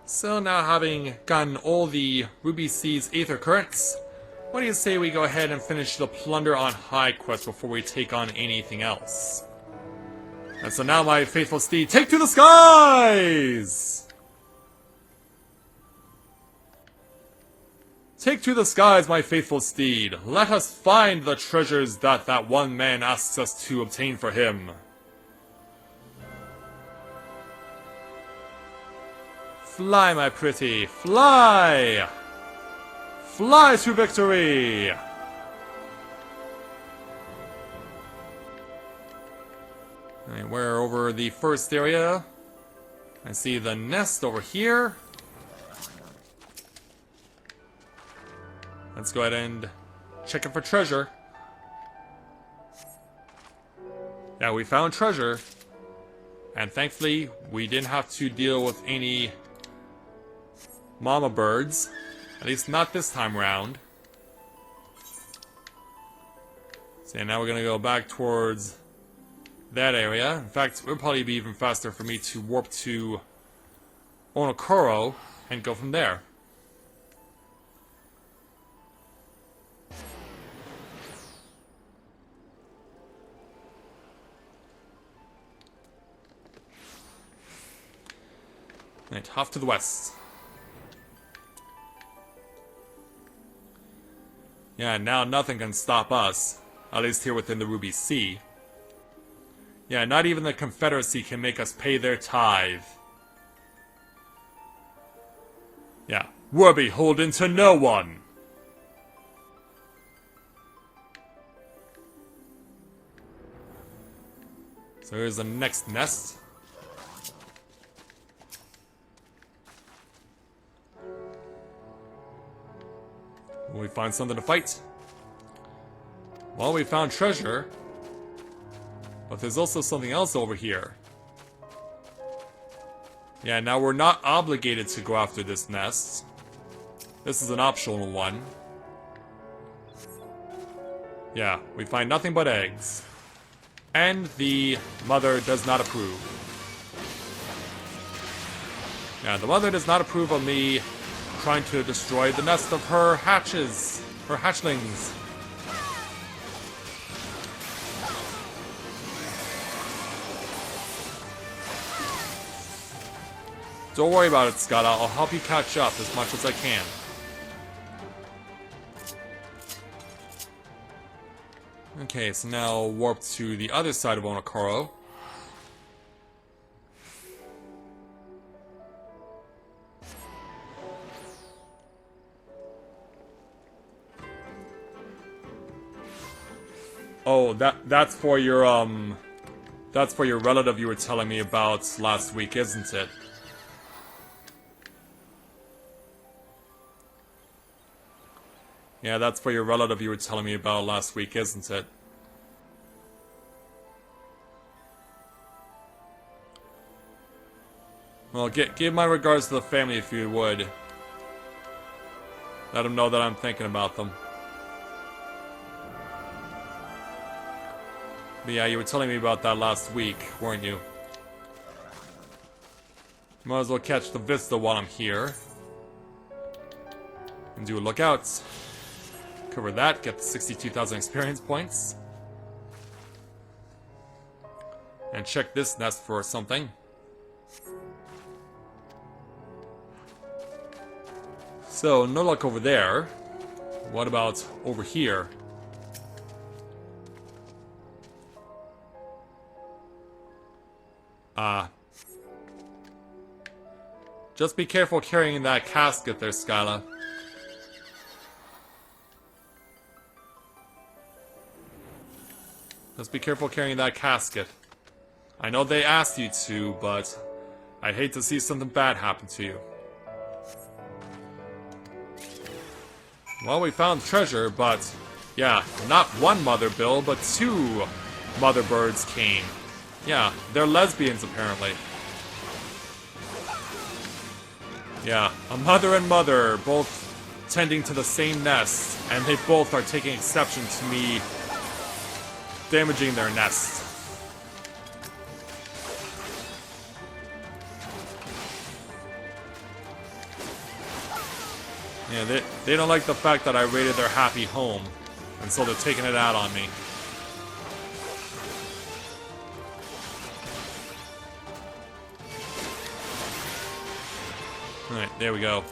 So now having gotten all the Ruby Sea's Aether Currents, what do you say we go ahead and finish the Plunder on High quest before we take on anything else? And so now my faithful steed, take to the skies! Take to the skies, my faithful steed. Let us find the treasures that one man asks us to obtain for him. Fly, my pretty, fly! Fly to victory! Alright, we're over the first area. I see the nest over here. Let's go ahead and check it for treasure. Yeah, we found treasure. And thankfully, we didn't have to deal with any mama birds. At least not this time around. So now we're gonna go back towards that area. In fact, it would probably be even faster for me to warp to Onokoro and go from there. Right, off to the west. Yeah, now nothing can stop us. At least here within the Ruby Sea. Yeah, not even the Confederacy can make us pay their tithe. Yeah, we're beholden to no one! So here's the next nest. Will we find something to fight? Well, we found treasure. But there's also something else over here. Yeah, now we're not obligated to go after this nest. This is an optional one. Yeah, we find nothing but eggs. And the mother does not approve. Yeah, the mother does not approve of me trying to destroy the nest of her hatches, her hatchlings. Don't worry about it, Scott. I'll help you catch up as much as I can. Okay, so now warp to the other side of Onokoro. Oh, that's for your relative you were telling me about last week, isn't it? Yeah, that's for your relative you were telling me about last week, isn't it? Well, give my regards to the family if you would. Let them know that I'm thinking about them. But yeah, you were telling me about that last week, weren't you? Might as well catch the Vista while I'm here. And do a lookout. Cover that, get the 62,000 experience points. And check this nest for something. So, no luck over there. What about over here? Just be careful carrying that casket there, Skyla. Just be careful carrying that casket. I know they asked you to, but I'd hate to see something bad happen to you. Well, we found treasure, but yeah, not one mother bill, but two mother birds came. Yeah, they're lesbians apparently. Yeah, a mother and mother, both tending to the same nest, and they both are taking exception to me damaging their nest. Yeah, they don't like the fact that I raided their happy home, and so they're taking it out on me. Alright, there we go.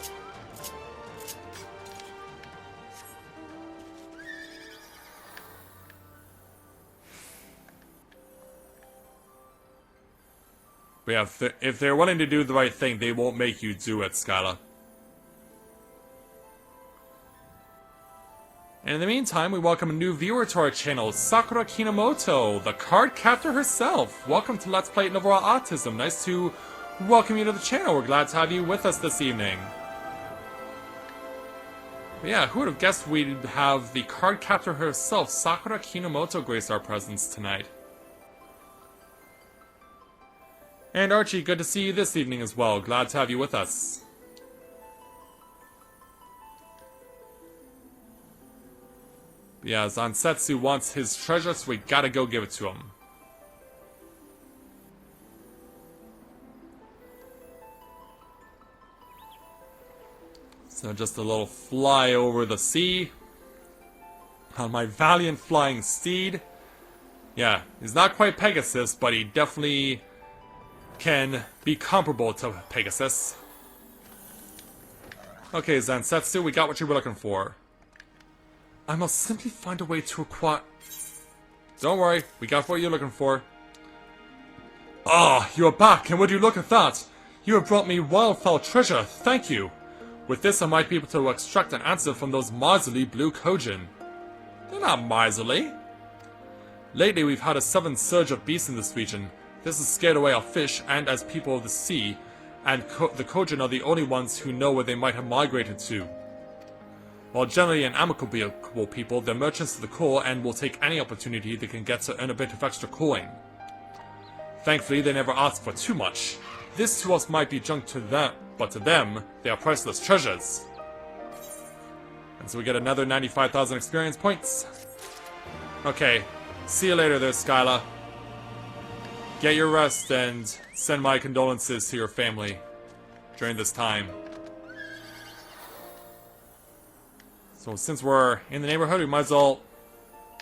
But yeah, if they're willing to do the right thing, they won't make you do it, Skyla. And in the meantime, we welcome a new viewer to our channel, Sakura Kinomoto, the card captor herself. Welcome to Let's Play Novara Autism. Nice to welcome you to the channel. We're glad to have you with us this evening. But yeah, who would have guessed we'd have the card captor herself, Sakura Kinomoto, grace our presence tonight. And Archie, good to see you this evening as well. Glad to have you with us. Yeah, Zansetsu wants his treasure, so we gotta go give it to him. So just a little fly over the sea on my valiant flying steed. Yeah, he's not quite Pegasus, but he definitely can be comparable to Pegasus. Okay, Zansetsu, we got what you were looking for. I must simply find a way to acquire... Don't worry, we got what you're looking for. Ah, you are back, and would you look at that? You have brought me wildfowl treasure, thank you. With this I might be able to extract an answer from those miserly blue Kojin. They're not miserly. Lately we've had a sudden surge of beasts in this region. This has scared away our fish, and as people of the sea, and the Kojin are the only ones who know where they might have migrated to. While generally an amicable people, they're merchants to the core and will take any opportunity they can get to earn a bit of extra coin. Thankfully, they never ask for too much. This to us might be junk to them, but to them, they are priceless treasures. And so we get another 95,000 experience points. Okay, see you later there, Skyla. Get your rest and send my condolences to your family during this time. So since we're in the neighborhood, we might as well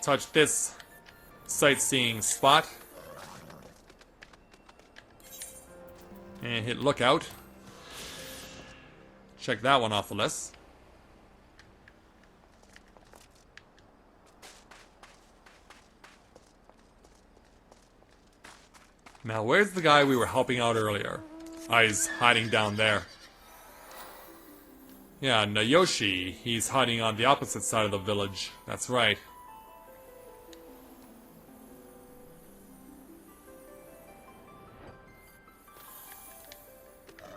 touch this sightseeing spot. And hit lookout. Check that one off the list. Now, where's the guy we were helping out earlier? Ah, he's hiding down there. Yeah, Nayoshi. He's hiding on the opposite side of the village. That's right.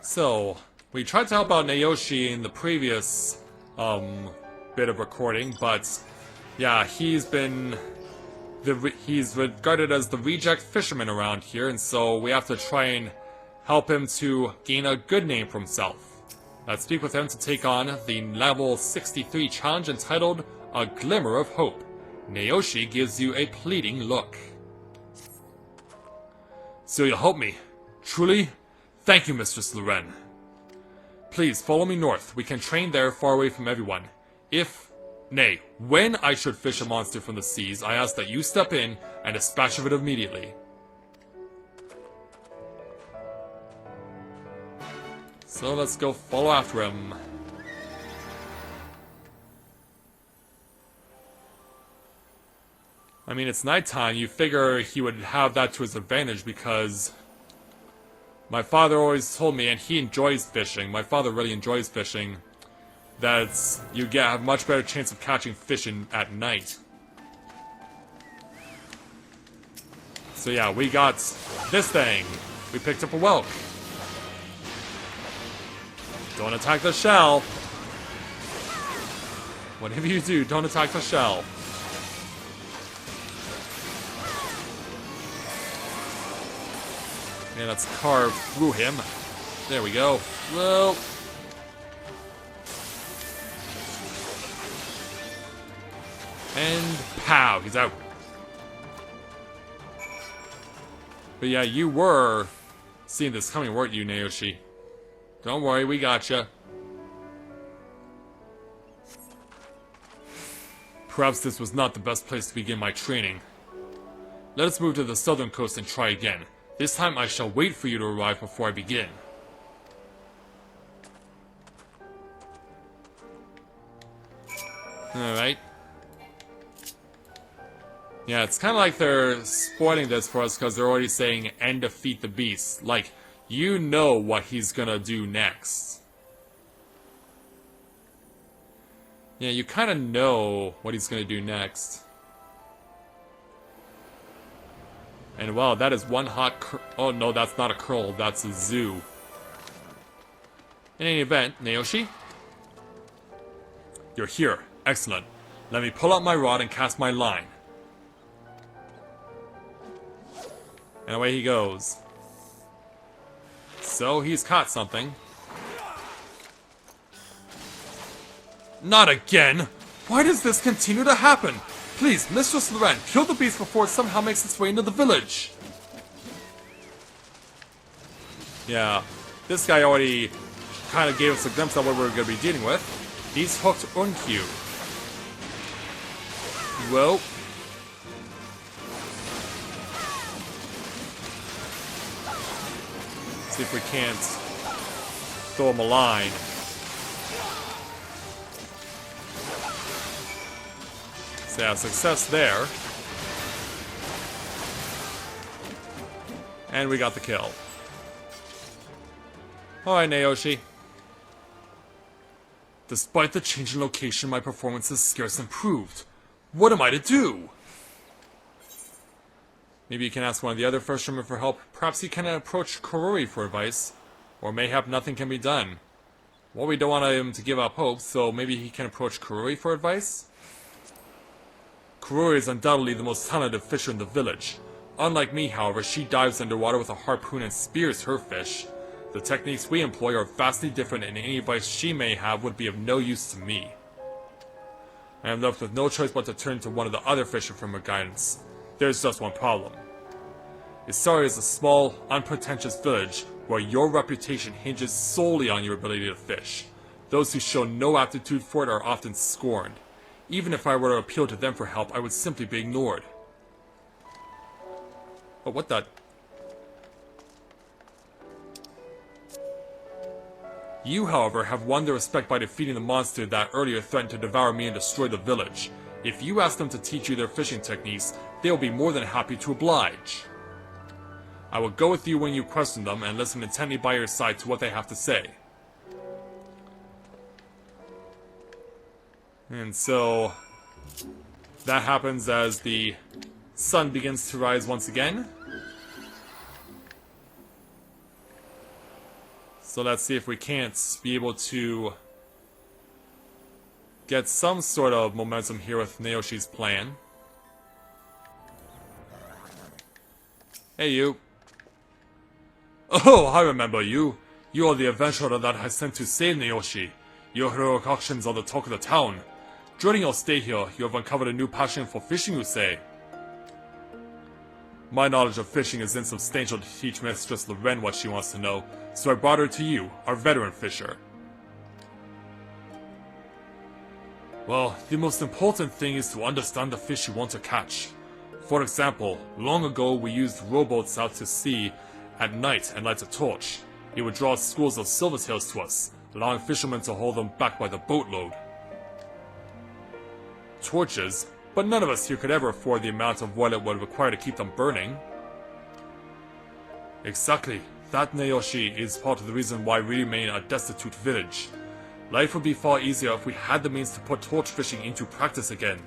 So, we tried to help out Nayoshi in the previous, bit of recording, but, yeah, he's regarded as the reject fisherman around here, and so we have to try and help him to gain a good name for himself. Let's speak with him to take on the level 63 challenge entitled A Glimmer of Hope. Nayoshi gives you a pleading look. So you'll help me? Truly? Thank you, Mistress Loren. Please, follow me north. We can train there far away from everyone. Nay, when I should fish a monster from the seas, I ask that you step in and dispatch of it immediately. So let's go follow after him. I mean, it's nighttime. You figure he would have that to his advantage because my father always told me, and he enjoys fishing. My father really enjoys fishing. That you have a much better chance of catching fish at night. So yeah, we got this thing. We picked up a whelk. Don't attack the shell. Whatever you do, don't attack the shell. And let's carve through him. There we go. Well. And pow, he's out. But yeah, you were seeing this coming, weren't you, Nayoshi? Don't worry, we gotcha. Perhaps this was not the best place to begin my training. Let us move to the southern coast and try again. This time I shall wait for you to arrive before I begin. Alright. Yeah, it's kind of like they're spoiling this for us because they're already saying, and defeat the beast. Like, you know what he's gonna do next. Yeah, you kind of know what he's gonna do next. And wow, that is one hot oh no, that's not a curl, that's a zoo. In any event, Naoshi? You're here. Excellent. Let me pull out my rod and cast my line. And away he goes. So, he's caught something. Not again! Why does this continue to happen? Please, Mistress Loren, kill the beast before it somehow makes its way into the village. Yeah, this guy already kind of gave us a glimpse of what we're going to be dealing with. He's hooked Unkyu. Whoa. See if we can't throw him a line. So yeah, success there. And we got the kill. Alright, Naoshi. Despite the change in location, my performance has scarce improved. What am I to do? Maybe you can ask one of the other fishermen for help. Perhaps you can approach Kuroi for advice. Or mayhap nothing can be done. Well, we don't want him to give up hope, so maybe he can approach Kuroi for advice? Kuroi is undoubtedly the most talented fisher in the village. Unlike me, however, she dives underwater with a harpoon and spears her fish. The techniques we employ are vastly different, and any advice she may have would be of no use to me. I am left with no choice but to turn to one of the other fishermen for guidance. There's just one problem. Isari is a small, unpretentious village where your reputation hinges solely on your ability to fish. Those who show no aptitude for it are often scorned. Even if I were to appeal to them for help, I would simply be ignored. Oh, what the... You, however, have won their respect by defeating the monster that earlier threatened to devour me and destroy the village. If you ask them to teach you their fishing techniques, they will be more than happy to oblige. I will go with you when you question them and listen intently by your side to what they have to say. And so, that happens as the sun begins to rise once again. So let's see if we can't be able to get some sort of momentum here with Naoshi's plan. Hey, you. Oh, I remember you. You are the adventurer that I sent to save Naoshi. Your heroic actions are the talk of the town. During your stay here, you have uncovered a new passion for fishing, you say. My knowledge of fishing is insubstantial to teach Mistress Loren what she wants to know, so I brought her to you, our veteran fisher. Well, the most important thing is to understand the fish you want to catch. For example, long ago we used rowboats out to sea at night and light a torch. It would draw schools of silvertails to us, allowing fishermen to haul them back by the boatload. Torches, but none of us here could ever afford the amount of oil it would require to keep them burning. Exactly. That, Naoshi, is part of the reason why we remain a destitute village. Life would be far easier if we had the means to put torch fishing into practice again.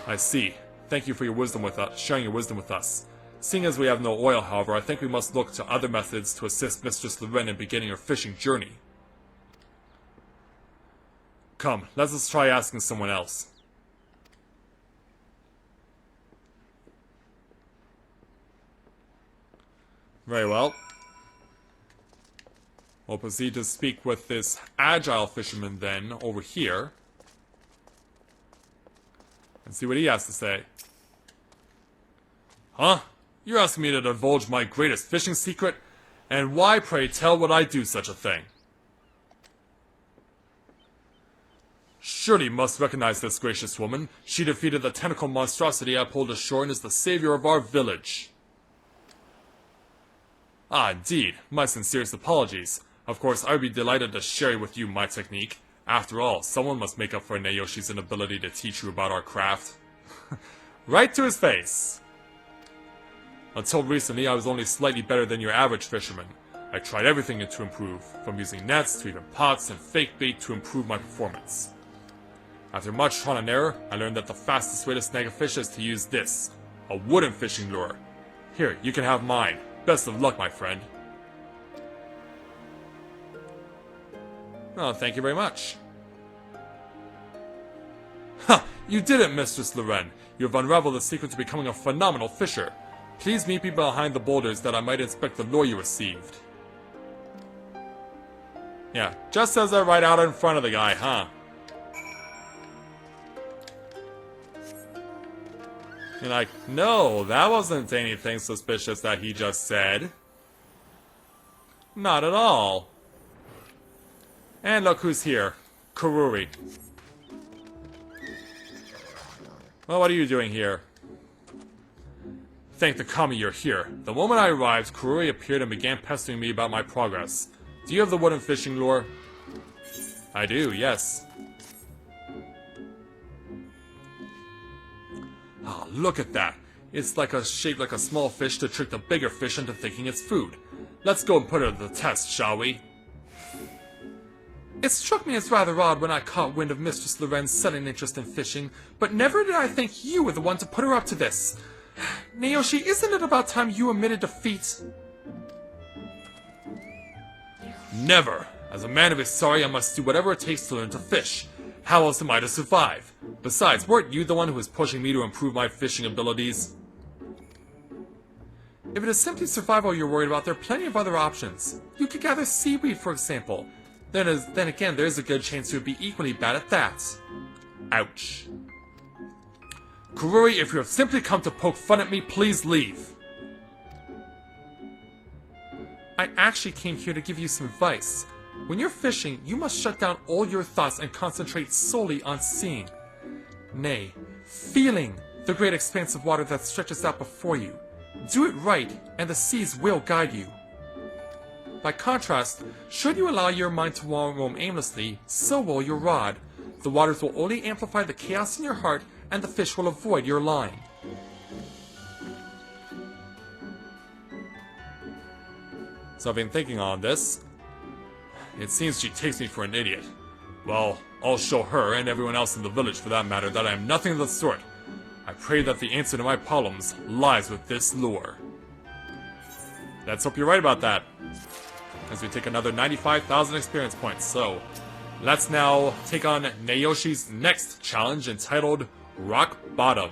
I see. Thank you for your wisdom with us, sharing your wisdom with us. Seeing as we have no oil, however, I think we must look to other methods to assist Mistress Loren in beginning her fishing journey. Come, let us try asking someone else. Very well. We'll proceed to speak with this agile fisherman then, over here. And see what he has to say. Huh? You're asking me to divulge my greatest fishing secret? And why, pray tell, would I do such a thing? Surely you must recognize this gracious woman. She defeated the tentacle monstrosity I pulled ashore and is the savior of our village. Ah, indeed. My sincerest apologies. Of course, I would be delighted to share with you my technique. After all, someone must make up for Nayoshi's inability to teach you about our craft. Right to his face! Until recently, I was only slightly better than your average fisherman. I tried everything to improve, from using nets to even pots and fake bait to improve my performance. After much trial and error, I learned that the fastest way to snag a fish is to use this, a wooden fishing lure. Here, you can have mine. Best of luck, my friend. Oh, thank you very much. Ha! You did it, Mistress Loren. You have unraveled the secret to becoming a phenomenal fisher. Please meet me behind the boulders that I might inspect the lure you received. Yeah, just says that right out in front of the guy, huh? You're like, no, that wasn't anything suspicious that he just said. Not at all. And look who's here. Kururi. Well, what are you doing here? Thank the kami you're here. The moment I arrived, Kururi appeared and began pestering me about my progress. Do you have the wooden fishing lure? I do, yes. Ah, look at that. It's shaped like a small fish to trick the bigger fish into thinking it's food. Let's go and put it to the test, shall we? It struck me as rather odd when I caught wind of Mistress Loren's sudden interest in fishing, but never did I think you were the one to put her up to this. Naoshi, isn't it about time you admitted defeat? Never! As a man of Isari, I must do whatever it takes to learn to fish. How else am I to survive? Besides, weren't you the one who was pushing me to improve my fishing abilities? If it is simply survival you're worried about, there are plenty of other options. You could gather seaweed, for example. Then again, there's a good chance you'd be equally bad at that. Ouch. Kururi, if you have simply come to poke fun at me, please leave. I actually came here to give you some advice. When you're fishing, you must shut down all your thoughts and concentrate solely on seeing. Nay, feeling the great expanse of water that stretches out before you. Do it right, and the seas will guide you. By contrast, should you allow your mind to roam aimlessly, so will your rod. The waters will only amplify the chaos in your heart, and the fish will avoid your line. So I've been thinking on this. It seems she takes me for an idiot. Well, I'll show her, and everyone else in the village for that matter, that I am nothing of the sort. I pray that the answer to my problems lies with this lure. Let's hope you're right about that. As we take another 95,000 experience points. So, let's now take on Nayoshi's next challenge entitled Rock Bottom.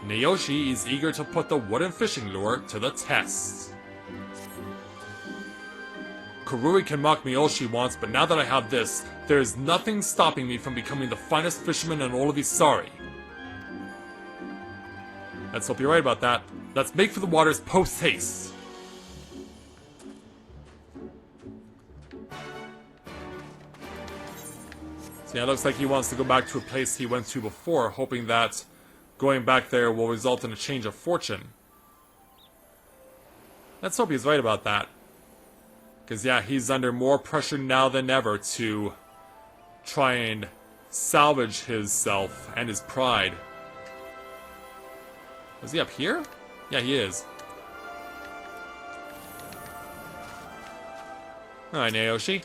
Nayoshi is eager to put the wooden fishing lure to the test. Kururi can mock me all she wants, but now that I have this, there is nothing stopping me from becoming the finest fisherman in all of Isari. Let's hope you're right about that. Let's make for the waters post-haste. So yeah, it looks like he wants to go back to a place he went to before, hoping that going back there will result in a change of fortune. Let's hope he's right about that. Because yeah, he's under more pressure now than ever to try and salvage himself and his pride. Is he up here? Yeah, he is. Alright, Naoshi.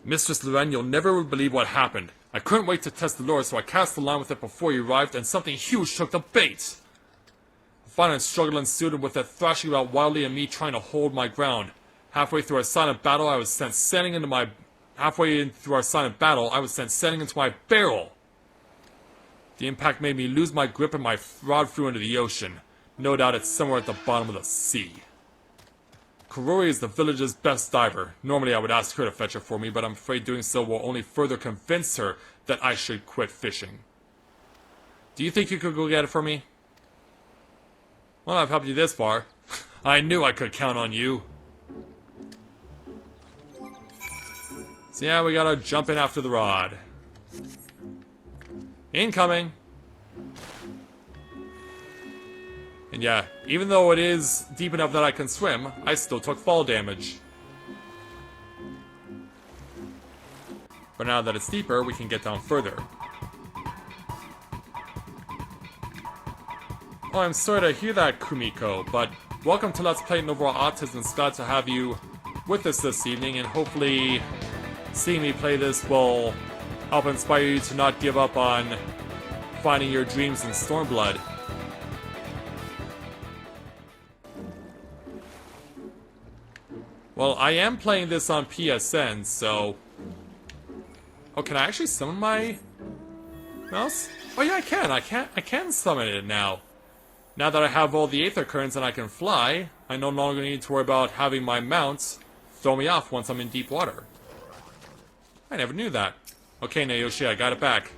Mistress Loren, you'll never believe what happened. I couldn't wait to test the lure, so I cast the line with it before you arrived, and something huge took the bait. A violent struggle ensued with it thrashing about wildly and me trying to hold my ground. Halfway through our silent battle, I was sent sailing into my barrel. The impact made me lose my grip and my rod flew into the ocean. No doubt it's somewhere at the bottom of the sea. Kururi is the village's best diver. Normally I would ask her to fetch it for me, but I'm afraid doing so will only further convince her that I should quit fishing. Do you think you could go get it for me? Well, I've helped you this far. I knew I could count on you. So yeah, we gotta jump in after the rod. Incoming! And yeah, even though it is deep enough that I can swim, I still took fall damage. But now that it's deeper, we can get down further. Oh, I'm sorry to hear that, Kumiko, but welcome to Let's Play Overall Autism. It's glad to have you with us this evening, and hopefully seeing me play this will help inspire you to not give up on finding your dreams in Stormblood. Well, I am playing this on PSN, so... Oh, can I actually summon my mouse? Oh yeah, I can summon it now. Now that I have all the Aether Currents and I can fly, I no longer need to worry about having my mounts throw me off once I'm in deep water. I never knew that. Okay, Naoshi, I got it back.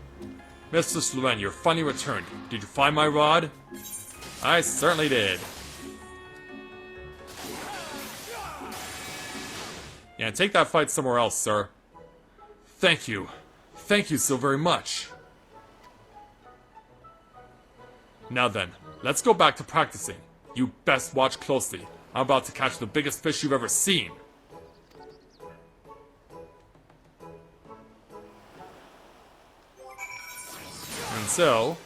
Mr. Sloven, you're finally returned. Did you find my rod? I certainly did. Yeah, take that fight somewhere else, sir. Thank you. Thank you so very much. Now then, let's go back to practicing. You best watch closely. I'm about to catch the biggest fish you've ever seen. And so...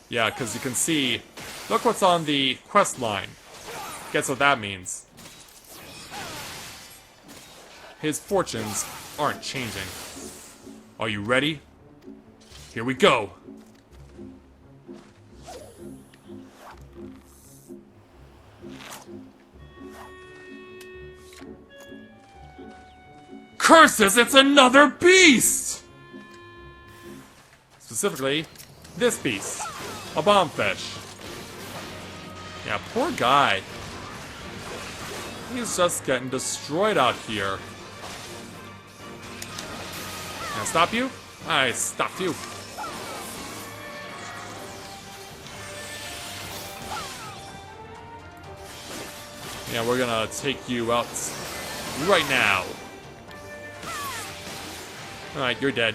yeah, because you can see... look what's on the quest line. Guess what that means. His fortunes aren't changing. Are you ready? Here we go! Curses, it's another beast! Specifically, this beast. A bombfish. Yeah, poor guy. He's just getting destroyed out here. Can I stop you? I stopped you. Yeah, we're gonna take you out right now. Alright, you're dead.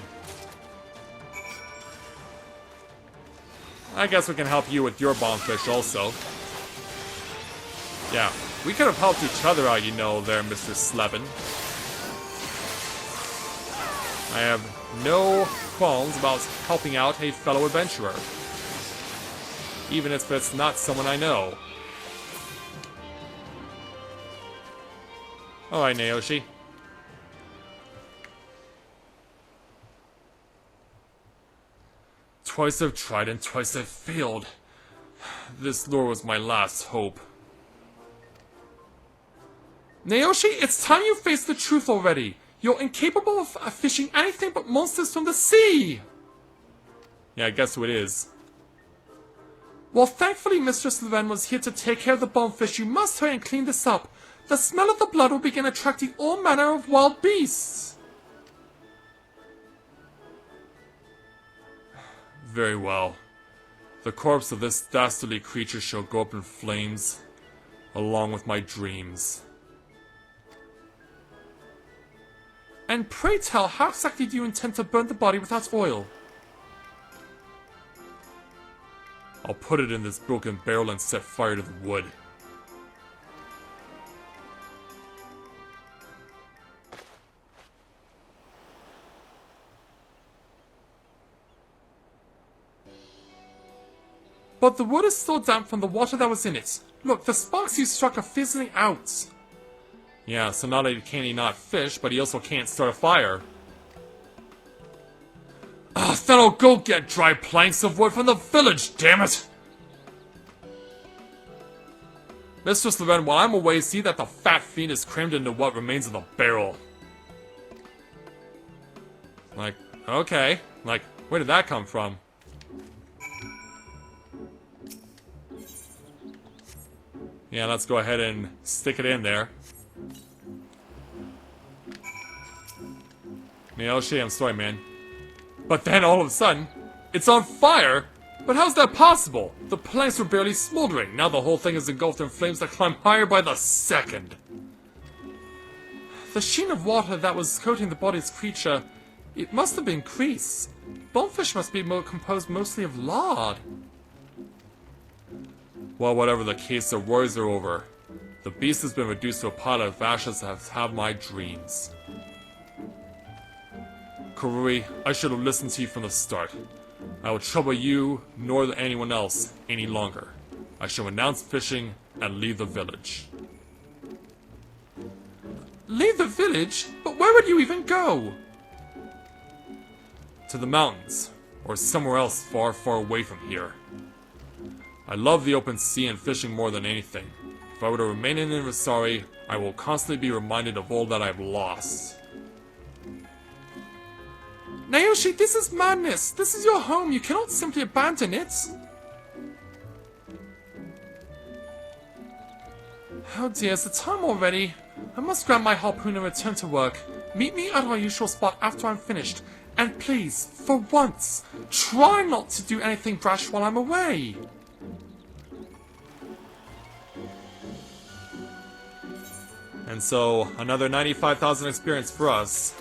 I guess we can help you with your bombfish also. Yeah, we could have helped each other out, you know, there, Mr. Slevin. I have no qualms about helping out a fellow adventurer. Even if it's not someone I know. Alright, Naoshi. Twice I've tried and twice I've failed. This lure was my last hope. Naoshi, it's time you face the truth already. You're incapable of fishing anything but monsters from the sea! Yeah, I guess who it is. Well, thankfully Mistress Leven was here to take care of the bombfish. You must hurry and clean this up. The smell of the blood will begin attracting all manner of wild beasts. Very well. The corpse of this dastardly creature shall go up in flames, along with my dreams. And pray tell, how exactly do you intend to burn the body without oil? I'll put it in this broken barrel and set fire to the wood. But the wood is still damp from the water that was in it. Look, the sparks you struck are fizzling out. Yeah, so not only can he not fish, but he also can't start a fire. Ah, then I'll go get dry planks of wood from the village, damn it! Mistress Loren, while I'm away, see that the fat fiend is crammed into what remains of the barrel. Like, okay. Like, where did that come from? Yeah, let's go ahead and stick it in there. Naoshi, I'm sorry, man. But then all of a sudden, it's on fire? But how's that possible? The planks were barely smoldering. Now the whole thing is engulfed in flames that climb higher by the second. The sheen of water that was coating the body's creature It must have been grease. Bonefish must be composed mostly of lard. Well, whatever the case, the worries are over. The beast has been reduced to a pile of ashes that have my dreams. Kurui, I should have listened to you from the start. I will trouble you, nor anyone else, any longer. I shall renounce fishing and leave the village. Leave the village? But where would you even go? To the mountains, or somewhere else far, far away from here. I love the open sea and fishing more than anything. If I were to remain in Invisari, I will constantly be reminded of all that I have lost. Naoshi, this is madness! This is your home, you cannot simply abandon it! Oh dear, is the time already? I must grab my harpoon and return to work. Meet me at our usual spot after I'm finished. And please, for once, try not to do anything brash while I'm away! And so, another 95,000 experience for us,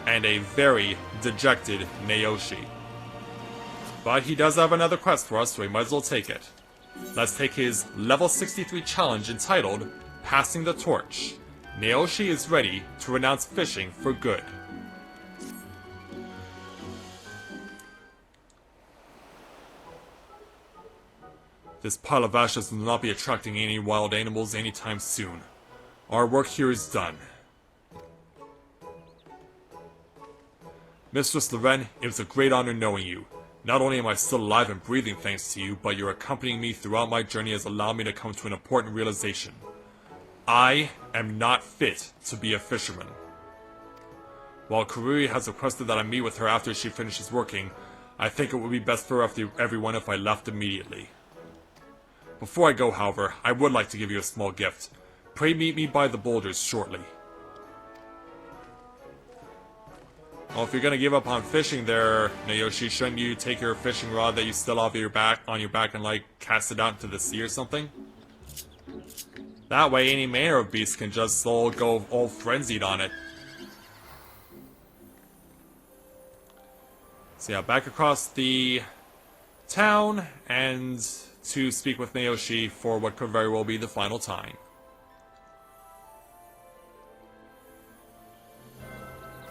and a very dejected Naoshi. But he does have another quest for us, so we might as well take it. Let's take his level 63 challenge entitled, Passing the Torch. Naoshi is ready to renounce fishing for good. This pile of ashes will not be attracting any wild animals anytime soon. Our work here is done. Mistress Loren, it was a great honor knowing you. Not only am I still alive and breathing thanks to you, but your accompanying me throughout my journey has allowed me to come to an important realization. I am not fit to be a fisherman. While Kurui has requested that I meet with her after she finishes working, I think it would be best for everyone if I left immediately. Before I go, however, I would like to give you a small gift. Pray meet me by the boulders shortly. Well, if you're gonna give up on fishing there, Naoshi, shouldn't you take your fishing rod that you still have on your back and, like, cast it out into the sea or something? That way, any manner of beast can just all go all frenzied on it. So yeah, back across the town, and to speak with Naoshi for what could very well be the final time.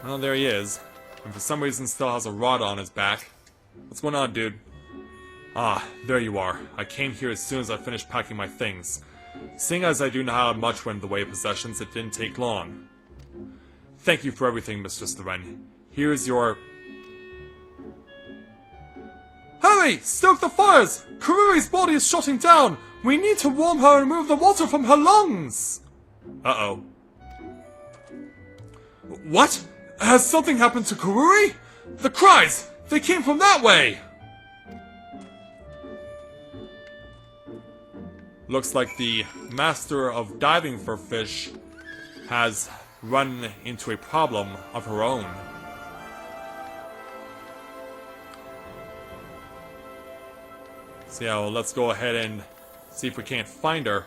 Well, there he is. And for some reason still has a rod on his back. What's going on, dude? Ah, there you are. I came here as soon as I finished packing my things. Seeing as I do not have much in the way of possessions, it didn't take long. Thank you for everything, Mistress Loren. Here's your... Hurry! Stoke the fires! Kurui's body is shutting down! We need to warm her and remove the water from her lungs! Uh-oh. What? Has something happened to Kurui? The cries! They came from that way! Looks like the master of diving for fish has run into a problem of her own. So yeah, well, let's go ahead and see if we can't find her.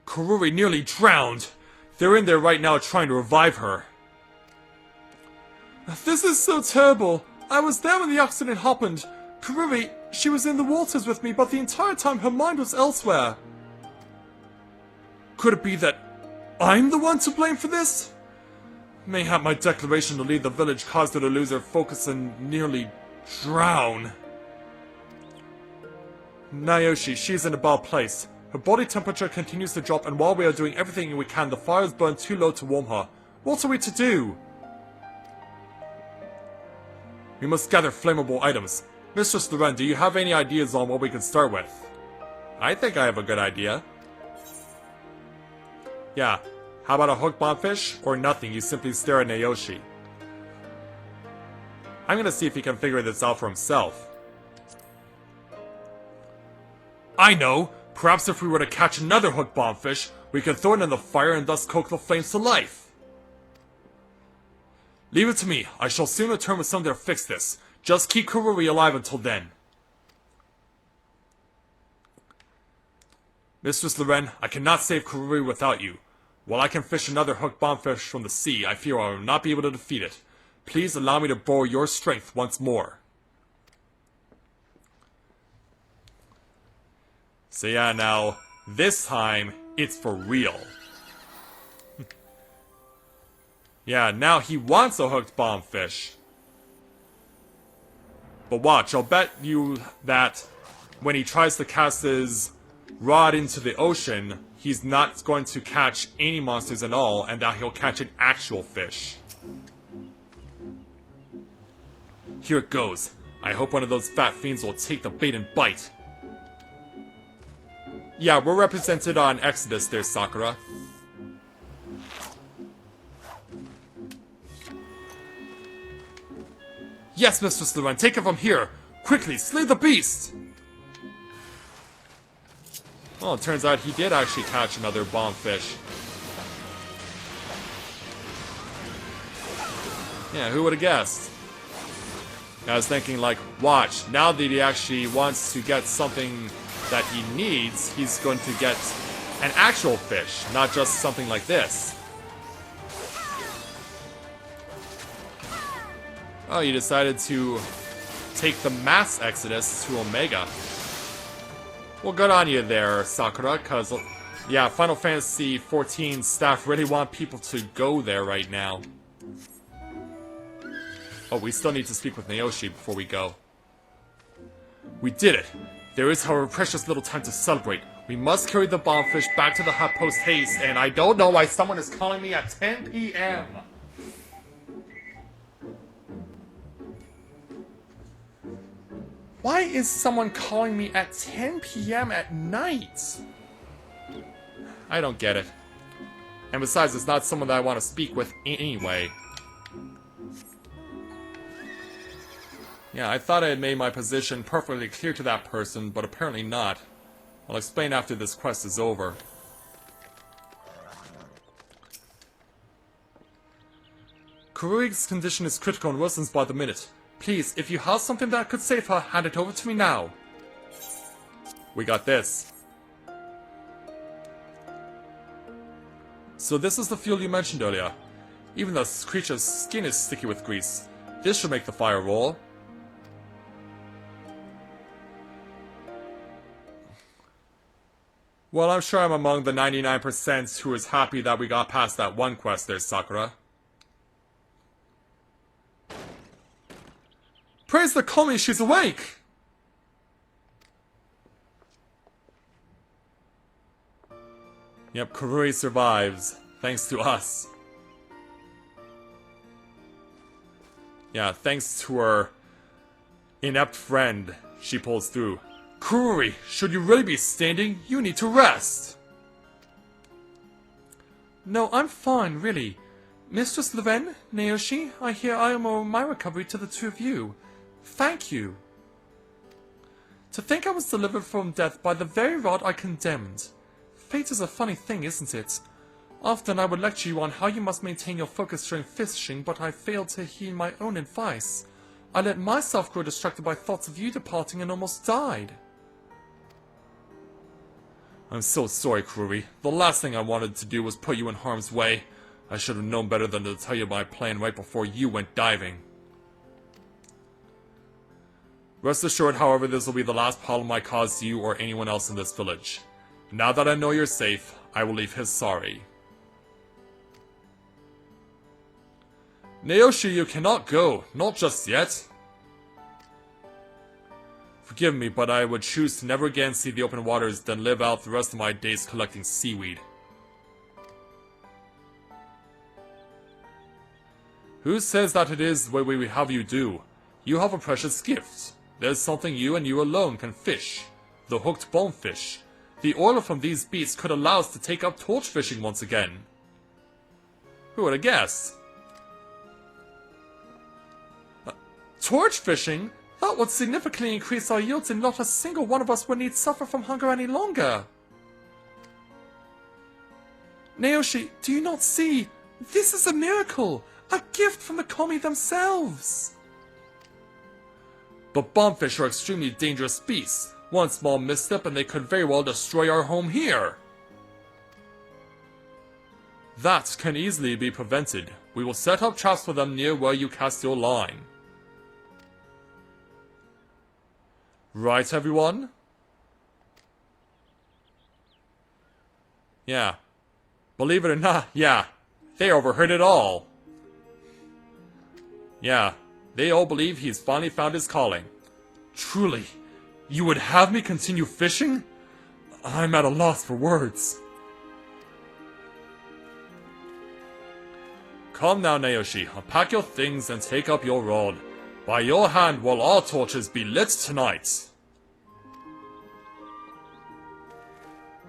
Kurui nearly drowned. They're in there right now trying to revive her. This is so terrible. I was there when the accident happened. Kurui, she was in the waters with me, but the entire time her mind was elsewhere. Could it be that I'm the one to blame for this? Mayhap my declaration to leave the village caused her to lose her focus and nearly drown. Naoshi, she's in a bad place. Her body temperature continues to drop, and while we are doing everything we can, the fires burn too low to warm her. What are we to do? We must gather flammable items. Mistress Loren, do you have any ideas on what we can start with? I think I have a good idea. Yeah, how about a hook bombfish? Or nothing, you simply stare at Naoshi. I'm gonna see if he can figure this out for himself. I know! Perhaps if we were to catch another hook bombfish, we could throw it in the fire and thus coax the flames to life. Leave it to me. I shall soon return with something to fix this. Just keep Kurui alive until then. Mistress Loren, I cannot save Kurui without you. While I can fish another hooked bombfish from the sea, I fear I will not be able to defeat it. Please allow me to borrow your strength once more. So yeah, now, this time, it's for real. Yeah, now he wants a hooked bombfish. But watch, I'll bet you that when he tries to cast his rod into the ocean, he's not going to catch any monsters at all, and that he'll catch an actual fish. Here it goes. I hope one of those fat fiends will take the bait and bite. Yeah, we're represented on Exodus there, Sakura. Yes, Mistress Luren, take it from here! Quickly, slay the beast! Well, it turns out he did actually catch another bombfish. Yeah, who would have guessed? I was thinking, like, watch, now that he actually wants to get something that he needs, he's going to get an actual fish, not just something like this. Oh, you decided to take the mass Exodus to Omega. Well, good on you there, Sakura, because, yeah, Final Fantasy XIV staff really want people to go there right now. Oh, we still need to speak with Naoshi before we go. We did it! There is, however, precious little time to celebrate. We must carry the bombfish back to the hut post haste, and I don't know why someone is calling me at 10 p.m. Why is someone calling me at 10 p.m. at night? I don't get it. And besides, it's not someone that I want to speak with anyway. Yeah, I thought I had made my position perfectly clear to that person, but apparently not. I'll explain after this quest is over. Kurui's condition is critical and worsens by the minute. Please, if you have something that could save her, hand it over to me now. We got this. So this is the fuel you mentioned earlier. Even the creature's skin is sticky with grease. This should make the fire roll. Well, I'm sure I'm among the 99% who is happy that we got past that one quest there, Sakura. Praise the Komi, she's awake! Yep, Kurui survives, thanks to us. Yeah, thanks to her inept friend, she pulls through. Kurui, should you really be standing? You need to rest! No, I'm fine, really. Mistress Leven, Naoshi, I hear I owe my recovery to the two of you. Thank you. To think I was delivered from death by the very rod I condemned. Fate is a funny thing, isn't it? Often I would lecture you on how you must maintain your focus during fishing, but I failed to heed my own advice. I let myself grow distracted by thoughts of you departing and almost died. I'm so sorry, Kurui. The last thing I wanted to do was put you in harm's way. I should have known better than to tell you my plan right before you went diving. Rest assured, however, this will be the last problem I cause you or anyone else in this village. Now that I know you're safe, I will leave Hisari. Naoshi, you cannot go. Not just yet. Forgive me, but I would choose to never again see the open waters than live out the rest of my days collecting seaweed. Who says that it is what we have you do? You have a precious gift. There's something you and you alone can fish. The hooked bonefish. The oil from these beasts could allow us to take up torch fishing once again. Who would have guessed? Torch fishing? That would significantly increase our yields and not a single one of us would need suffer from hunger any longer. Naoshi, do you not see? This is a miracle! A gift from the Komi themselves! But bombfish are extremely dangerous beasts. One small misstep and they could very well destroy our home here. That can easily be prevented. We will set up traps for them near where you cast your line. Right, everyone? Yeah. Believe it or not, yeah. They overheard it all. Yeah. They all believe he's finally found his calling. Truly, you would have me continue fishing? I'm at a loss for words. Come now, Naoshi, unpack your things and take up your rod. By your hand will all torches be lit tonight.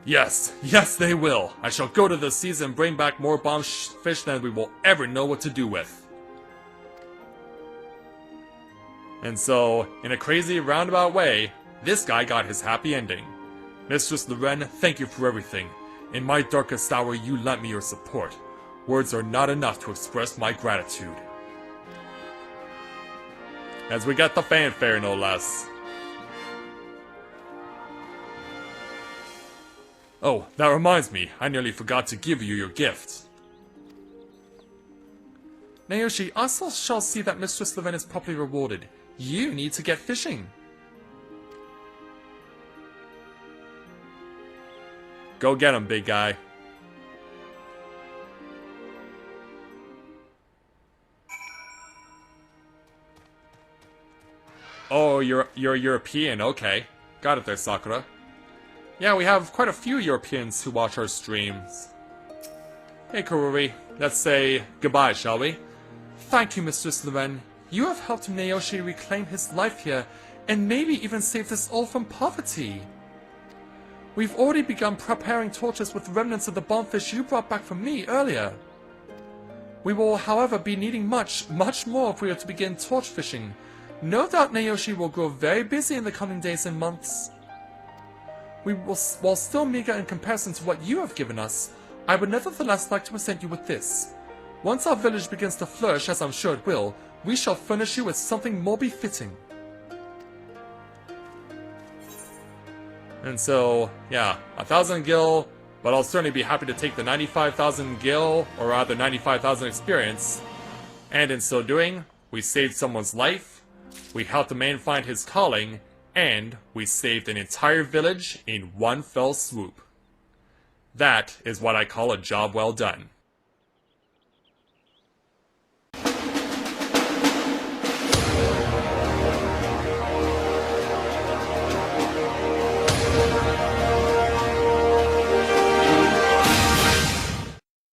Yes, yes they will. I shall go to the seas and bring back more bomb fish than we will ever know what to do with. And so, in a crazy roundabout way, this guy got his happy ending. Mistress Loren, thank you for everything. In my darkest hour, you lent me your support. Words are not enough to express my gratitude. As we get the fanfare, no less. Oh, that reminds me, I nearly forgot to give you your gift. Naoshi, I shall see that Mistress Loren is properly rewarded. You need to get fishing. Go get him, big guy. Oh, you're European, okay. Got it there, Sakura. Yeah, we have quite a few Europeans who watch our streams. Hey, Kururi, let's say goodbye, shall we? Thank you, Mistress Loren. You have helped Naoshi reclaim his life here, and maybe even saved us all from poverty. We've already begun preparing torches with remnants of the bombfish you brought back from me earlier. We will, however, be needing much more if we are to begin torch fishing. No doubt Naoshi will grow very busy in the coming days and months. While still meager in comparison to what you have given us, I would nevertheless like to present you with this. Once our village begins to flourish, as I'm sure it will, we shall furnish you with something more befitting. And so, yeah, 1,000 gil, but I'll certainly be happy to take the 95,000 gil, or rather 95,000 experience. And in so doing, we saved someone's life, we helped a man find his calling, and we saved an entire village in one fell swoop. That is what I call a job well done.